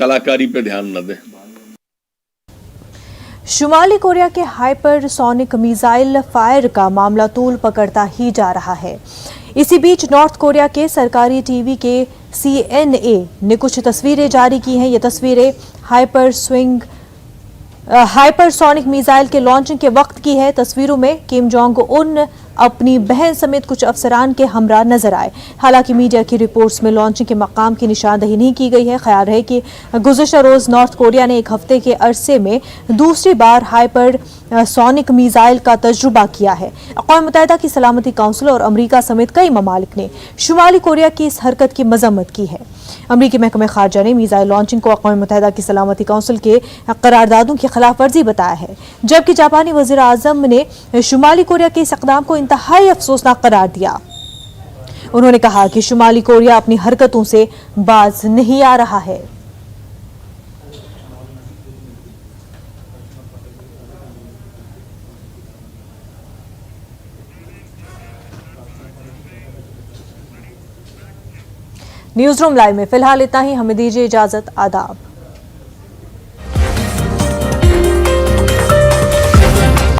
कलाकारी पे ध्यान न दें। शुमाली कोरिया के हाइपरसोनिक मिसाइल फायर का मामला तूल पकड़ता ही जा रहा है। इसी बीच नॉर्थ कोरिया के सरकारी टीवी के CNA ने कुछ तस्वीरें जारी की हैं। ये तस्वीरें हाइपरसोनिक मिसाइल के लॉन्चिंग के वक्त की है। तस्वीरों में किम जोंग उन अपनी बहन समेत कुछ अफसरान के हमरा नजर आए। हालांकि मीडिया की रिपोर्ट्स में लॉन्चिंग के मकाम की निशानदही नहीं की गई है। ख्याल रहे कि गुज़िश्ता रोज नॉर्थ कोरिया ने एक हफ्ते के अरसे में दूसरी बार हाइपरसोनिक मिसाइल का तजुर्बा किया है। अक़वाम मुत्तहिदा की सलामती काउंसिल और अमरीका समेत कई ममालिक ने शुमाली कोरिया की इस हरकत की मजम्मत की है। अमरीकी महकमे खारजा ने मिसाइल लॉन्चिंग को अक़वाम मुत्तहिदा की सलामती काउंसिल के करारदादों की खिलाफ वर्जी बताया है, जबकि जापानी वज़ीर आज़म ने शुमाली कोरिया के इस इक़दाम को इंतहाई अफसोसनाक करार दिया। उन्होंने कहा कि शुमाली कोरिया अपनी हरकतों से बाज नहीं आ रहा है। न्यूज़ रूम लाइव में फिलहाल इतना ही। हमें दीजिए इजाजत। आदाब।